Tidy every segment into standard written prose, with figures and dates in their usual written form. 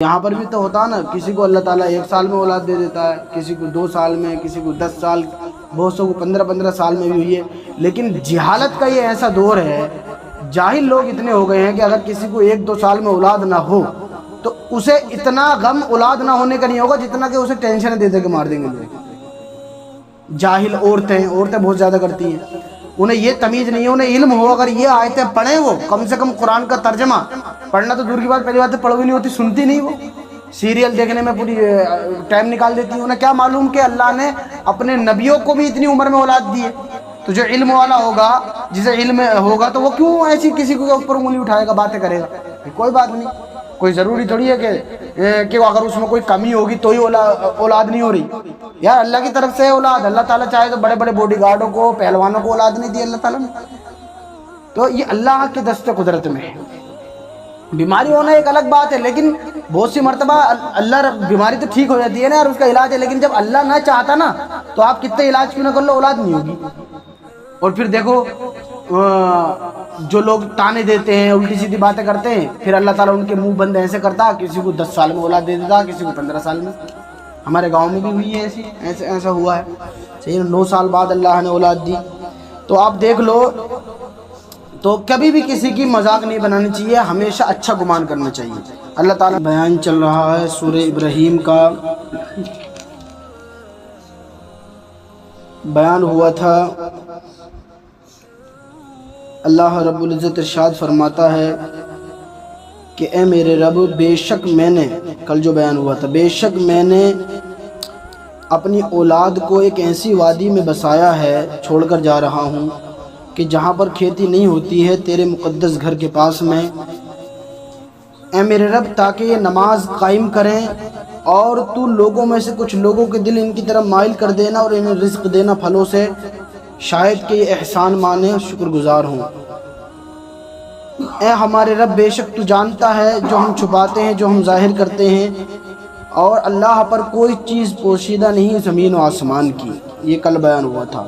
یہاں پر بھی تو ہوتا ہے نا، کسی کو اللہ تعالیٰ 1 سال میں اولاد دے دیتا ہے، کسی کو 2 سال میں، کسی کو 10 سال، بہت سو کو 15 سال میں بھی ہوئی ہے۔ لیکن جہالت کا یہ ایسا دور ہے، جاہل لوگ اتنے ہو گئے ہیں کہ اگر کسی کو 1-2 سال میں اولاد نہ ہو تو اسے اتنا غم اولاد نہ ہونے کا نہیں ہوگا جتنا کہ اسے ٹینشن دے دے کے مار دیں گے لوگ۔ جاہل عورتیں بہت زیادہ کرتی ہیں، انہیں یہ تمیز نہیں ہے، انہیں علم ہو، اگر یہ آیتیں پڑھیں وہ کم سے کم قرآن کا ترجمہ پڑھنا تو دور کی بات، پہلی بات تو پڑھ بھی نہیں ہوتی، سنتی نہیں، وہ سیریل دیکھنے میں پوری ٹائم نکال دیتی ہیں۔ انہیں کیا معلوم کہ اللہ نے اپنے نبیوں کو بھی اتنی عمر میں اولاد دی ہے۔ تو جو علم والا ہوگا، جسے علم ہوگا، تو وہ کیوں ایسی کسی کے اوپر انگلی اٹھائے گا، باتیں کرے گا؟ کوئی بات نہیں، کوئی ضروری تھوڑی ہے کہ اگر اس میں کوئی کمی ہوگی تو ہی اولاد نہیں ہو رہی۔ یار اللہ کی طرف سے اولاد، اللہ تعالیٰ چاہے تو بڑے بڑے باڈی گارڈوں کو، پہلوانوں کو اولاد نہیں دی اللہ تعالیٰ نے، تو یہ اللہ کے دست قدرت میں ہے۔ بیماری ہونا ایک الگ بات ہے، لیکن بہت سی مرتبہ اللہ بیماری تو ٹھیک ہو جاتی ہے نا، اور اس کا علاج ہے، لیکن جب اللہ نہ چاہتا نا تو آپ کتنے علاج کیوں نہ کر لو، اولاد نہیں ہوگی۔ اور پھر دیکھو جو لوگ تانے دیتے ہیں، الٹی سیدھی باتیں کرتے ہیں، پھر اللہ تعالیٰ ان کے منہ بند ایسے کرتا، کسی کو 10 سال میں اولاد دے دیتا، کسی کو 15 سال میں۔ ہمارے گاؤں میں بھی ہوئی ہے ایسا ہوا ہے، صحیح 9 سال بعد اللہ نے اولاد دی۔ تو آپ دیکھ لو، تو کبھی بھی کسی کی مذاق نہیں بنانی چاہیے، ہمیشہ اچھا گمان کرنا چاہیے۔ اللہ تعالیٰ بیان چل رہا ہے سورہ ابراہیم کا، بیان ہوا تھا، اللہ رب العزت ارشاد فرماتا ہے کہ اے میرے رب، بے شک میں نے، کل جو بیان ہوا تھا، بے شک میں نے اپنی اولاد کو ایک ایسی وادی میں بسایا ہے، چھوڑ کر جا رہا ہوں کہ جہاں پر کھیتی نہیں ہوتی ہے، تیرے مقدس گھر کے پاس میں، اے میرے رب، تاکہ یہ نماز قائم کریں، اور تو لوگوں میں سے کچھ لوگوں کے دل ان کی طرف مائل کر دینا اور انہیں رزق دینا پھلوں سے، شاید کہ یہ احسان مانے اور شکر گزار ہوں۔ اے ہمارے رب، بے شک تو جانتا ہے جو ہم چھپاتے ہیں، جو ہم ظاہر کرتے ہیں، اور اللہ پر کوئی چیز پوشیدہ نہیں زمین و آسمان کی۔ یہ کل بیان ہوا تھا۔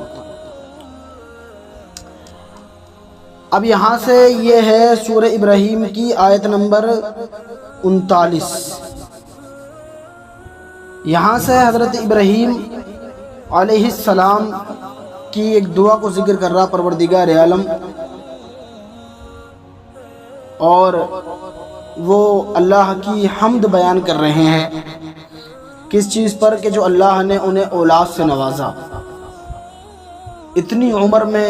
اب یہاں سے یہ ہے سورہ ابراہیم کی آیت نمبر 39۔ یہاں سے حضرت ابراہیم علیہ السلام کی ایک دعا کو ذکر کر رہا پروردگار عالم، اور وہ اللہ کی حمد بیان کر رہے ہیں کس چیز پر، کہ جو اللہ نے انہیں اولاد سے نوازا۔ اتنی عمر میں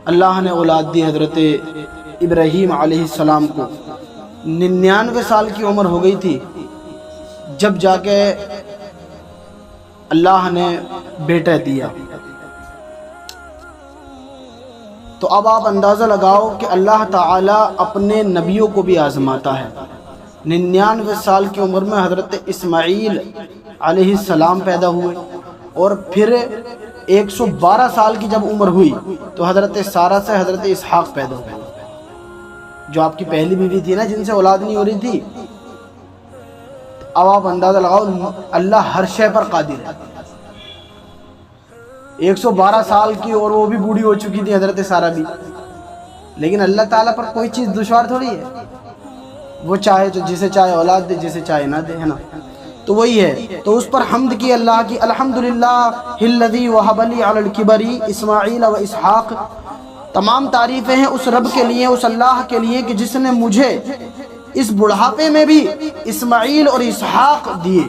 اللہ نے اولاد دی حضرت ابراہیم علیہ السلام کو، 99 سال کی عمر ہو گئی تھی جب جا کے اللہ نے بیٹا دیا۔ تو اب آپ اندازہ لگاؤ کہ اللہ تعالیٰ اپنے نبیوں کو بھی آزماتا ہے۔ 99 سال کی عمر میں حضرت اسماعیل علیہ السلام پیدا ہوئے، اور پھر 112 سال کی جب عمر ہوئی تو حضرت سارہ سے حضرت اسحاق پیدا ہوئے، جو آپ کی پہلی بیوی تھی نا، جن سے اولاد نہیں ہو رہی تھی۔ اب آپ اندازہ لگاؤ، اللہ ہر شے پر قادر ہے۔ 112 سال کی، اور وہ بھی بوڑھی ہو چکی تھی حضرت سارہ بھی، لیکن اللہ تعالیٰ پر کوئی چیز دشوار تھوڑی ہے، وہ چاہے تو جسے چاہے اولاد دے، جسے چاہے نہ دے، ہے نا۔ تو وہی ہے، تو اس پر حمد کی اللہ کی، الحمدللہ الذی وہب لی علی الکبر اسماعیل و اسحاق۔ تمام تعریفیں ہیں اس رب کے لیے، اس اللہ کے لیے کہ جس نے مجھے اس بڑھاپے میں بھی اسماعیل اور اسحاق دیے،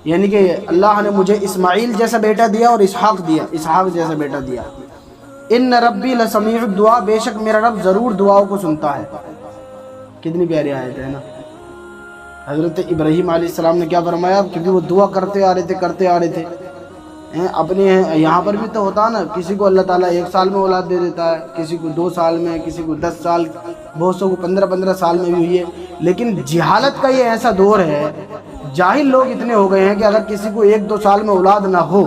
یعنی کہ اللہ نے مجھے اسماعیل جیسا بیٹا دیا اور اسحاق جیسا بیٹا دیا۔ ان ربی لسمیع الدعاء، بے شک میرا رب ضرور دعاؤں کو سنتا ہے۔ کتنی پیاری آیت ہے نا۔ حضرت ابراہیم علیہ السلام نے کیا فرمایا، کیونکہ وہ دعا کرتے آ رہے تھے اپنے، یہاں پر بھی تو ہوتا ہے نا، کسی کو اللہ تعالیٰ 1 سال میں اولاد دے دیتا ہے، کسی کو 2 سال میں، کسی کو 10 سال، بہت سو کو 15 سال میں بھی ہوئی ہے۔ لیکن جہالت کا یہ ایسا دور ہے، جاہل لوگ اتنے ہو گئے ہیں کہ اگر کسی کو 1-2 سال میں اولاد نہ ہو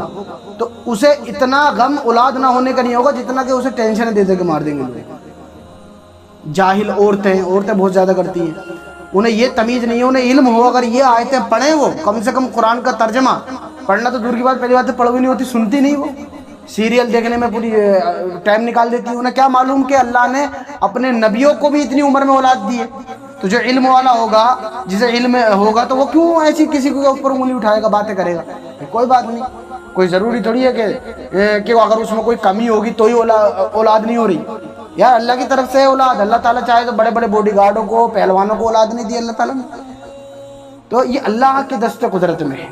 تو اسے اتنا غم اولاد نہ ہونے کا نہیں ہوگا جتنا کہ اسے ٹینشن دے دے کے مار دیں گے لوگ۔ جاہل عورتیں بہت زیادہ کرتی ہیں، انہیں یہ تمیز نہیں ہے، انہیں علم ہو، اگر یہ آیتیں پڑھیں وہ کم سے کم قرآن کا ترجمہ پڑھنا تو دور کی بات، پہلی بات تو پڑھ بھی نہیں ہوتی، سنتی نہیں، وہ سیریل دیکھنے میں پوری ٹائم نکال دیتی ہے۔ انہیں کیا معلوم کہ اللہ نے اپنے نبیوں کو بھی اتنی عمر میں اولاد دی ہے۔ تو جو علم والا ہوگا، جسے علم ہوگا، تو وہ کیوں ایسی کسی کے اوپر انگلی اٹھائے گا، باتیں کرے گا؟ کوئی بات نہیں، کوئی ضروری تھوڑی ہے کہ اگر اس میں کوئی کمی ہوگی تو ہی اولاد نہیں ہو رہی. یار اللہ کی طرف سے اولاد، اللہ تعالیٰ چاہے تو بڑے بڑے باڈی گارڈوں کو، پہلوانوں کو اولاد نہیں دی اللہ تعالیٰ نے. تو یہ اللہ کے دست قدرت میں ہے.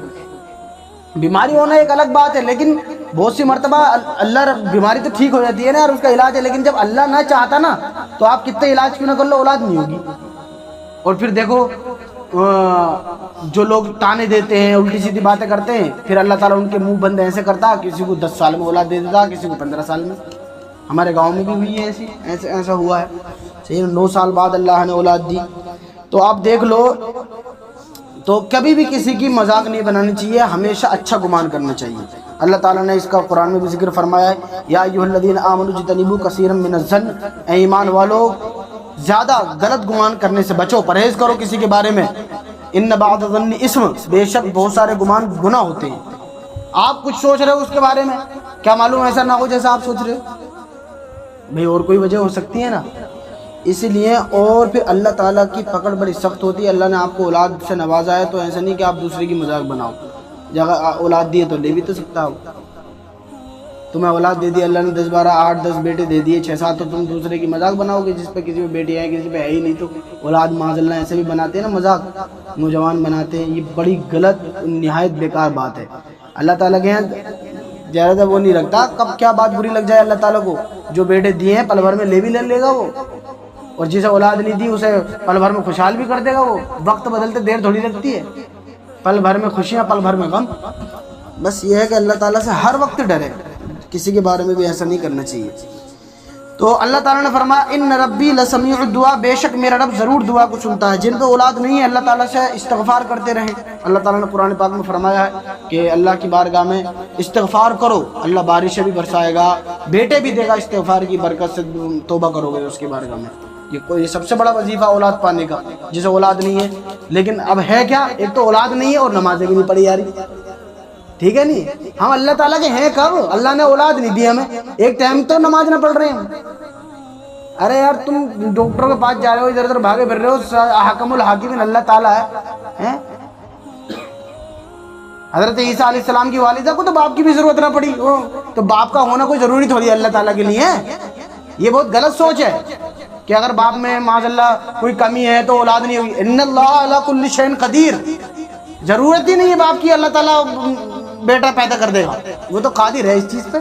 بیماری ہونا ایک الگ بات ہے، لیکن بہت سی مرتبہ اللہ بیماری تو ٹھیک ہو جاتی ہے نا اور اس کا علاج ہے، لیکن جب اللہ نہ چاہتا نا تو آپ کتنے علاج کیوں نہ کر لو، اولاد نہیں ہوگی. اور پھر دیکھو جو لوگ تانے دیتے ہیں، الٹی سیدھی باتیں کرتے ہیں، پھر اللہ تعالیٰ ان کے منہ بند ایسے کرتا، کسی کو 10 سال میں اولاد دے دیتا، کسی کو 15 سال میں. ہمارے گاؤں میں بھی ہوئی ہے ایسا ہوا ہے. صحیح 9 سال بعد اللہ نے اولاد دی. تو آپ دیکھ لو، تو کبھی بھی کسی کی مذاق نہیں بنانی چاہیے، ہمیشہ اچھا گمان کرنا چاہیے. اللہ تعالیٰ نے اس کا قرآن میں بھی ذکر فرمایا ہے، یا ایھا الذین آمنوا اجتنبوا کثیرا من الظن، اے ایمان والو زیادہ غلط گمان کرنے سے بچو، پرہیز کرو کسی کے بارے میں. ان بعض الظن اسم، بے شک بہت سارے گمان گناہ ہوتے ہیں. آپ کچھ سوچ رہے ہو اس کے بارے میں، کیا معلوم ایسا نہ ہو جیسا آپ سوچ رہے ہو؟ بھئی اور کوئی وجہ ہو سکتی ہے نا. اسی لیے اور پھر اللہ تعالیٰ کی پکڑ بڑی سخت ہوتی ہے. اللہ نے آپ کو اولاد سے نوازا ہے تو ایسا نہیں کہ آپ دوسرے کی مذاق بناؤ. جگہ اولاد دی ہے تو لے بھی تو سکتا ہو. تمہیں اولاد دے دی اللہ نے 10 12 8 10 بیٹے دے دیے 6 7، تو تم دوسرے کی مذاق بناؤ گے جس پہ کسی پہ بیٹی ہے کسی پہ ہے ہی نہیں. تو اولاد معاذ اللہ ایسے بھی بناتے ہیں نا، مذاق نوجوان بناتے ہیں. یہ بڑی غلط نہایت بیکار بات ہے. اللہ تعالیٰ کے یہاں زیادہ وہ نہیں رکھتا کب کیا بات بری لگ جائے اللہ تعالیٰ کو. جو بیٹے دیے ہیں پل بھر میں لے بھی لے گا وہ، اور جسے اولاد نہیں دی اسے پل بھر میں خوشحال بھی کر دے گا وہ. وقت بدلتے دیر تھوڑی لگتی ہے، پل بھر میں خوشیاں پل بھر میں غم. بس یہ ہے کہ اللہ تعالیٰ سے ہر وقت ڈرے، کسی کے بارے میں بھی ایسا نہیں کرنا چاہیے. تو اللہ تعالیٰ نے فرمایا ان ربی لسمیع الدعاء، بے شک میرا رب ضرور دعا کو سنتا ہے. جن پہ اولاد نہیں ہے اللہ تعالیٰ سے استغفار کرتے رہیں. اللہ تعالیٰ نے قرآن پاک میں فرمایا ہے کہ اللہ کی بارگاہ میں استغفار کرو، اللہ بارشیں بھی برسائے گا، بیٹے بھی دے گا. استغفار کی برکت سے توبہ کرو گے اس کی بارگاہ میں. یہ سب سے بڑا وظیفہ اولاد پانے کا، جسے اولاد نہیں ہے. لیکن اب ہے کیا، ایک تو اولاد نہیں ہے اور نمازیں بھی نہیں پڑھی جا رہی. ٹھیک ہے نہیں، ہم اللہ تعالیٰ کے ہیں کب؟ اللہ نے اولاد نہیں دی ہمیں، ایک ٹائم تو نماز نہ پڑھ رہے ہیں. ارے یار تم ڈاکٹروں کے پاس جا رہے ہو، ادھر ادھر بھاگے پھر رہے ہو، حکم الحاکمین اللہ تعالیٰ ہے. حضرت عیسیٰ علیہ السلام کی والدہ کو تو باپ کی بھی ضرورت نہ پڑی، تو باپ کا ہونا کوئی ضروری تھوڑی ہے اللہ تعالیٰ کے لیے. یہ بہت غلط سوچ ہے کہ اگر باپ میں معاذ اللہ کوئی کمی ہے تو اولاد نہیں ہوگی. ان اللہ علی کل شیء قدیر، ضرورت ہی نہیں ہے باپ کی، اللہ تعالیٰ بیٹا پیدا کر دے گا، وہ تو قادر ہے اس چیز پہ.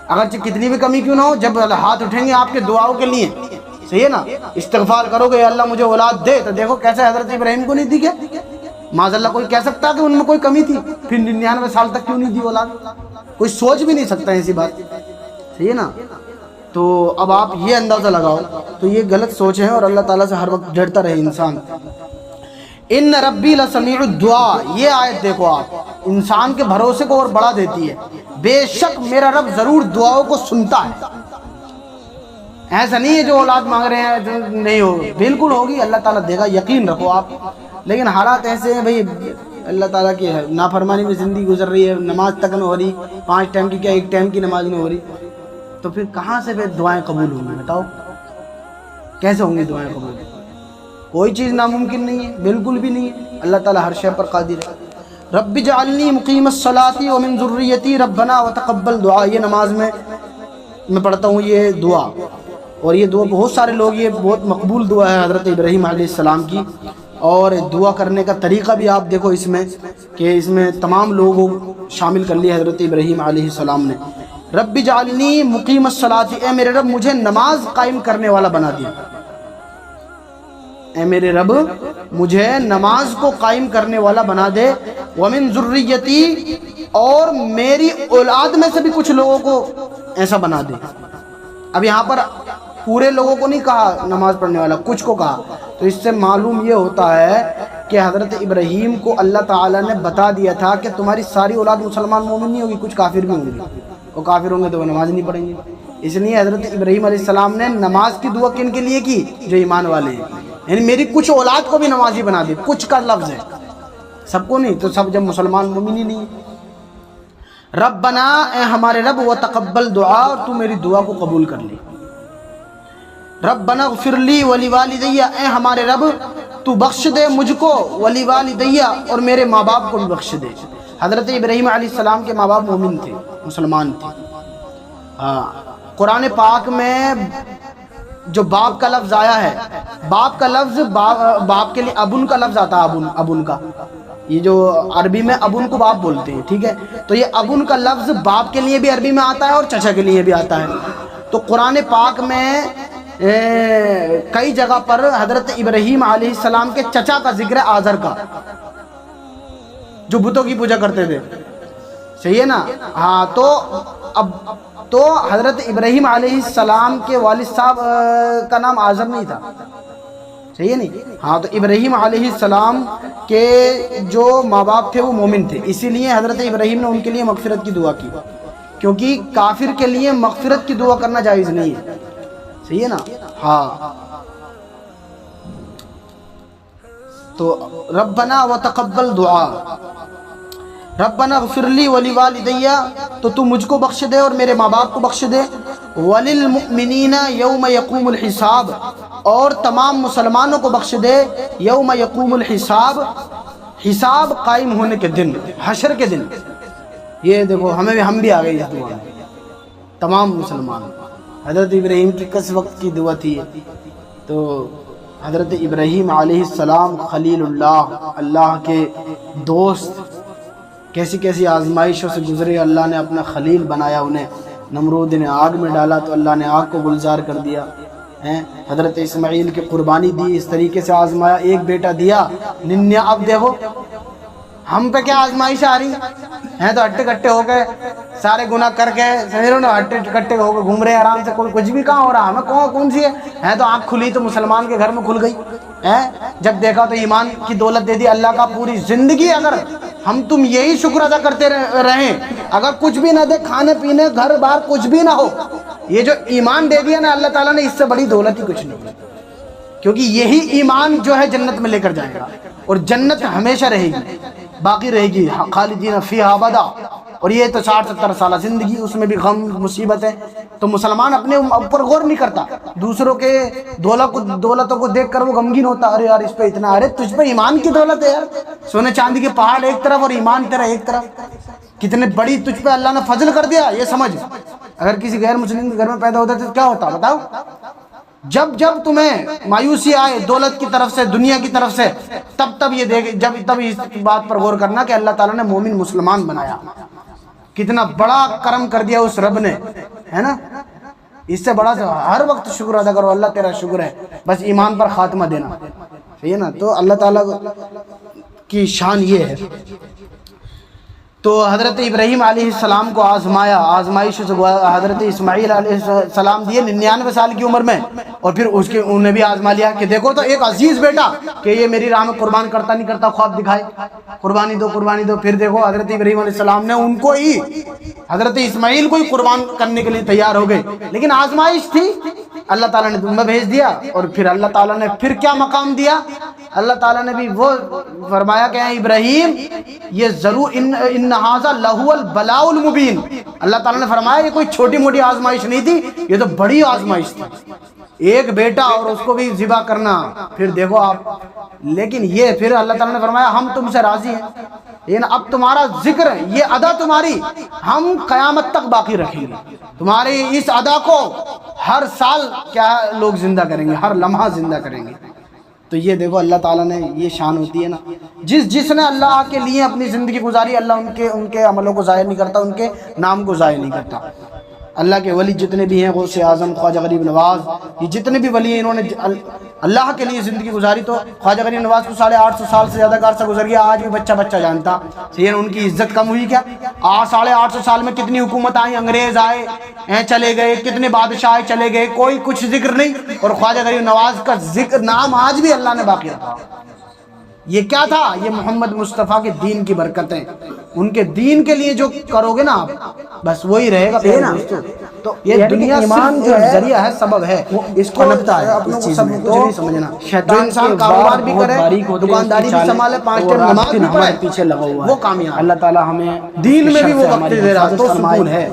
اگرچہ کتنی بھی کمی کیوں نہ ہو، جب ہاتھ اٹھیں گے آپ کے دعاؤں کے لیے، صحیح ہے نا، استغفار کرو گے اللہ مجھے اولاد دے، تو دیکھو کیسے حضرت ابراہیم کو نہیں دی کیا؟ معاذ اللہ کوئی کہہ سکتا کہ ان میں کوئی کمی تھی، پھر 99 سال تک کیوں نہیں دی اولاد؟ کوئی سوچ بھی نہیں سکتا ایسی بات، صحیح ہے نا. تو اب آپ یہ اندازہ لگاؤ، تو یہ غلط سوچ ہے اور اللہ تعالیٰ سے ہر وقت ڈرتا رہے انسان. ان ربی لسمیع الدعاء، یہ آیت دیکھو آپ، انسان کے بھروسے کو اور بڑھا دیتی ہے. بے شک میرا رب ضرور دعاؤں کو سنتا ہے. ایسا نہیں ہے جو اولاد مانگ رہے ہیں جو نہیں ہوگی، بالکل ہوگی، اللہ تعالیٰ دے گا، یقین رکھو آپ. لیکن حالات ایسے ہیں بھئی، اللہ تعالیٰ کی نافرمانی میں زندگی گزر رہی ہے، نماز تک نہ ہو رہی، 5 ٹائم کی کیا 1 ٹائم کی نماز نہ ہو رہی، تو پھر کہاں سے پھر دعائیں قبول ہوں گی؟ بتاؤ کیسے ہوں گی دعائیں قبول؟ کوئی چیز ناممکن نہیں ہے، بالکل بھی نہیں ہے. اللہ تعالیٰ ہر شے پر قادر ہے. رب اجعلنی مقیم الصلاۃ ومن ذریتی ربنا وتقبل دعا، یہ نماز میں پڑھتا ہوں یہ دعا. اور یہ دعا بہت سارے لوگ، یہ بہت مقبول دعا ہے حضرت ابراہیم علیہ السلام کی. اور دعا کرنے کا طریقہ بھی آپ دیکھو اس میں، کہ اس میں تمام لوگوں شامل کر لیا حضرت ابراہیم علیہ السلام نے. رب اجعلنی مقیم الصلاۃ، اے میرے رب مجھے نماز قائم کرنے والا بنا دیا. اے میرے رب مجھے نماز کو قائم کرنے والا بنا دے. ومن ذریتی، اور میری اولاد میں سے بھی کچھ لوگوں کو ایسا بنا دے. اب یہاں پر پورے لوگوں کو نہیں کہا نماز پڑھنے والا، کچھ کو کہا. تو اس سے معلوم یہ ہوتا ہے کہ حضرت ابراہیم کو اللہ تعالیٰ نے بتا دیا تھا کہ تمہاری ساری اولاد مسلمان مومن نہیں ہوگی، کچھ کافر بھی ہوں گے، اور کافر ہوں گے تو وہ نماز نہیں پڑھیں گے. اس لیے حضرت ابراہیم علیہ السلام نے نماز کی دعا کن کے لیے کی؟ جو ایمان والے ہیں، یعنی میری کچھ اولاد کو بھی نمازی بنا دی. کچھ کا لفظ ہے، سب کو نہیں. تو سب جب مسلمان مومن ہی نہیں. ربنا، اے ہمارے رب، وتقبل دعا، اور تو میری دعا کو قبول کر لی. ربنا اغفر لی ولی والدیہ، اے ہمارے رب تو بخش دے مجھ کو، ولی والدیہ اور میرے ماں باپ کو بھی بخش دے۔ حضرت ابراہیم علیہ السلام کے ماں باپ مومن تھے، مسلمان تھے۔ ہاں، قرآن پاک میں جو باپ کا لفظ آیا ہے، باپ کا لفظ باپ کے لیے ابن کا لفظ آتا ہے، ابن کا، یہ جو عربی میں ابن کو باپ بولتے ہیں، ٹھیک ہے، تو یہ ابن کا لفظ باپ کے لیے بھی عربی میں آتا ہے اور چچا کے لیے بھی آتا ہے۔ تو قرآن پاک میں کئی جگہ پر حضرت ابراہیم علیہ السلام کے چچا کا ذکر ہے، آزر کا، جو بتوں کی پوجا کرتے تھے، صحیح ہے نا؟ ہاں، تو حضرت ابراہیم علیہ السلام کے والد صاحب کا نام آزر نہیں تھا، صحیح ہے نہیں؟ ہاں، تو ابراہیم علیہ السلام کے جو ماں باپ تھے وہ مومن تھے، اسی لیے حضرت ابراہیم نے ان کے لیے مغفرت کی دعا کی، کیونکہ کافر کے لیے مغفرت کی دعا کرنا جائز نہیں ہے، صحیح ہے نا؟ ہاں، تو ربنا وتقبل دعا، ربنا اغفر لی ولی والدیہ، تو مجھ کو بخش دے اور میرے ماں باپ کو بخش دے، وللمؤمنین یوم یقوم الحساب، اور تمام مسلمانوں کو بخش دے یوم یقوم الحساب، حساب قائم ہونے کے دن، حشر کے دن۔ یہ دیکھو ہم بھی آ گئے اس دعا میں، تمام مسلمان۔ حضرت ابراہیم کی کس وقت کی دعا تھی؟ تو حضرت ابراہیم علیہ السلام خلیل اللہ، اللہ کے دوست، کیسی کیسی آزمائشوں سے گزرے، اللہ نے اپنا خلیل بنایا انہیں۔ نمرود نے آگ میں ڈالا تو اللہ نے آگ کو گلزار کر دیا، حضرت اسماعیل کی قربانی دی، اس طریقے سے آزمایا، ایک بیٹا دیا 99۔ اب دیکھو ہم پہ کیا آزمائش آ رہی ہیں، تو ہٹے کٹے ہو گئے، سارے گناہ کر کے، سمجھ رہے ہو نا، ہٹے کٹے ہو گئے، گھوم رہے ہیں آرام سے، کوئی کچھ بھی کہاں ہو رہا، ہمیں کون سی ہے تو آنکھ کھلی تو مسلمان کے گھر میں کھل گئی، جب دیکھا تو ایمان کی دولت دے دی اللہ کا۔ پوری زندگی اگر ہم تم یہی شکر ادا کرتے رہیں، اگر کچھ بھی نہ دے، کھانے پینے گھر بار کچھ بھی نہ ہو، یہ جو ایمان دے دیا نا اللہ تعالیٰ نے، اس سے بڑی دولت ہی کچھ نہیں ہے، کیونکہ یہی ایمان جو ہے جنت میں لے کر جائے گا، اور جنت ہمیشہ رہے گی، باقی رہے گی، خالدین فیہا ابدا۔ اور یہ تو 60-70 سالہ زندگی، اس میں بھی غم مصیبت ہے، تو مسلمان اپنے اوپر غور نہیں کرتا، دوسروں کے دولتوں کو دیکھ کر وہ غمگین ہوتا، ارے یار اس پہ اتنا، ارے تجھ پہ ایمان کی دولت ہے یار، سونے چاندی کے پہاڑ ایک طرف اور ایمان تیرا ایک طرف، کتنے بڑی تجھ پہ اللہ نے فضل کر دیا، یہ سمجھ۔ اگر کسی غیر مسلم کے گھر میں پیدا ہوتا تو کیا ہوتا بتاؤ؟ جب تمہیں مایوسی آئے دولت کی طرف سے، دنیا کی طرف سے، تب یہ دیکھ، تب اس بات پر غور کرنا کہ اللہ تعالیٰ نے مومن مسلمان بنایا، کتنا بڑا کرم کر دیا اس رب نے، ہے نا؟ اس سے بڑا ہر وقت شکر ادا کرو، اللہ تیرا شکر ہے، بس ایمان پر خاتمہ دینا، صحیح ہے نا؟ تو اللہ تعالیٰ کی شان یہ ہے۔ تو حضرت ابراہیم علیہ السلام کو آزمایا، آزمائش سے حضرت اسماعیل علیہ السلام دیے 99 سال کی عمر میں، اور پھر انہیں بھی آزما لیا کہ دیکھو تو ایک عزیز بیٹا کہ یہ میری راہ میں قربان کرتا نہیں کرتا، خواب دکھائے، قربانی دو، پھر دیکھو حضرت ابراہیم علیہ السلام نے ان کو ہی، حضرت اسماعیل کو ہی قربان کرنے کے لیے تیار ہو گئے، لیکن آزمائش تھی، اللہ تعالیٰ نے تمہیں بھیج دیا، اور پھر اللہ تعالیٰ نے پھر کیا مقام دیا؟ اللہ تعالیٰ نے بھی وہ فرمایا کہ ابراہیم یہ ضرور ان ھذا لہو البلاء المبین، اللہ تعالیٰ نے فرمایا یہ کوئی چھوٹی موٹی آزمائش نہیں تھی، یہ تو بڑی آزمائش تھی، ایک بیٹا اور اس کو بھی ذبح کرنا، پھر دیکھو آپ، لیکن یہ پھر اللہ تعالیٰ نے فرمایا ہم تم سے راضی ہیں، لیکن اب تمہارا ذکر ہے، یہ ادا تمہاری ہم قیامت تک باقی رکھیں گے، تمہاری اس ادا کو ہر سال کیا لوگ زندہ کریں گے، ہر لمحہ زندہ کریں گے۔ تو یہ دیکھو اللہ تعالیٰ نے، یہ شان ہوتی ہے نا، جس نے اللہ کے لیے اپنی زندگی گزاری، اللہ ان کے عملوں کو ضائع نہیں کرتا، ان کے نام کو ضائع نہیں کرتا۔ اللہ کے ولی جتنے بھی ہیں، غوث اعظم، خواجہ غریب نواز، یہ جتنے بھی ولی ہیں، انہوں نے اللہ کے لیے زندگی گزاری، تو خواجہ غریب نواز کو 850 سال سے زیادہ کا عرصہ گزر گیا، آج بھی بچہ جانتا، صحیح، ان کی عزت کم ہوئی کیا؟ 850 سال میں کتنی حکومت آئی، انگریز آئے چلے گئے، کتنے بادشاہ آئے چلے گئے، کوئی کچھ ذکر نہیں، اور خواجہ غریب نواز کا ذکر، نام آج بھی اللہ نے باقی رکھا۔ یہ کیا تھا؟ یہ محمد مصطفیٰ کے دین کی برکتیں، ان کے دین کے لیے جو کرو گے نا آپ، بس وہی رہے گا، تو یہ دنیا ایمان جو ذریعہ ہے، سبب ہے، اس کو اپنوں کو سب کچھ نہیں سمجھنا۔ جو انسان کاروبار بھی کرے، دکانداری بھی سنبھالے، 5 ٹائم نماز بھی پڑھے، پیچھے لگا ہوا وہ کامیاب۔ اللہ تعالیٰ ہمیں دین میں بھی وہ وقت دے رہا تو سکون ہے،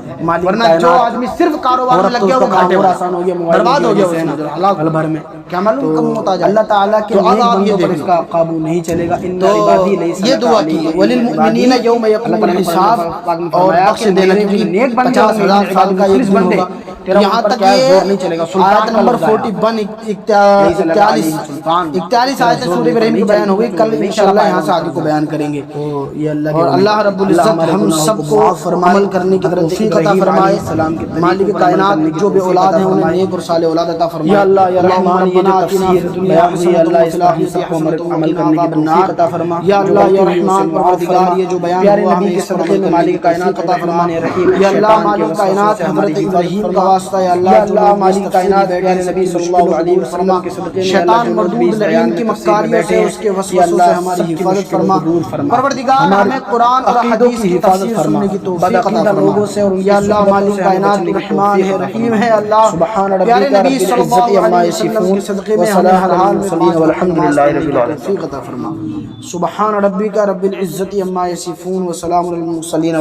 ورنہ جو آدمی صرف کاروبار میں لگ گیا وہ گھاٹے میں آسان ہو گیا، برباد ہو گیا، اس میں ہلاک پل بھر میں کیا معلوم کم ہوتا جائے۔ اللہ تعالیٰ کے نیک بندوں پر اس کا قابو نہیں چلے گا۔ تو یہ دعا کی وَلِلْمُؤْمِنِينَ يَوْمَ يَقُومُ الْحِسَابُ، اور بخش دینا، کیونکہ 50,000 سال کا یہ دن ہوگا۔ یہاں تک یہ آیت نمبر 41 آیت سورہ ابراہیم کی بیان ہوگی، کل انشاءاللہ یہاں سے آگے کو بیان کریں گے۔ اور اللہ رب العزت ہم سب کو عمل کرنے کی توفیق عطا فرمائے۔ مالک کائنات جو بے اولاد ہیں انہیں نیک اور صالح اولاد عطا فرمائے۔ یا اللہ یا رحمان، یہ جو تفسیر دنیا میں یا اللہ اصلاح سب کو عمل کرنے کی توفیق عطا فرما۔ یا اللہ یا رحمان پروردگار، یہ جو بیان پیارے ہوا نبی کے صدقے میں مالک کائنات عطا فرما۔ یا اللہ مالک کائنات حضرت ابراہیم کا واسطہ، یا اللہ مالک کائنات پیارے نبی صلی اللہ علیہ وسلم کے صدقے میں شیطان مردود لعین کی مکاریوں سے، اس کے وسوسوں سے ہماری حفاظت فرما۔ پروردگار ہمیں قرآن اور حدیث کی تفسیر سننے کی توفیق عطا فرما۔ یا اللہ مالک کائنات رحمان ہے، رحیم ہے، اللہ پیارے نبی صلی اللہ علیہ وسلم کے صدقے میں ہمیں ہر حال میں والحمدللہ رب العالمین۔ توفیق عطا فرما۔ سبحان ربک رب العزت عما یصفون وسلام علی المرسلین۔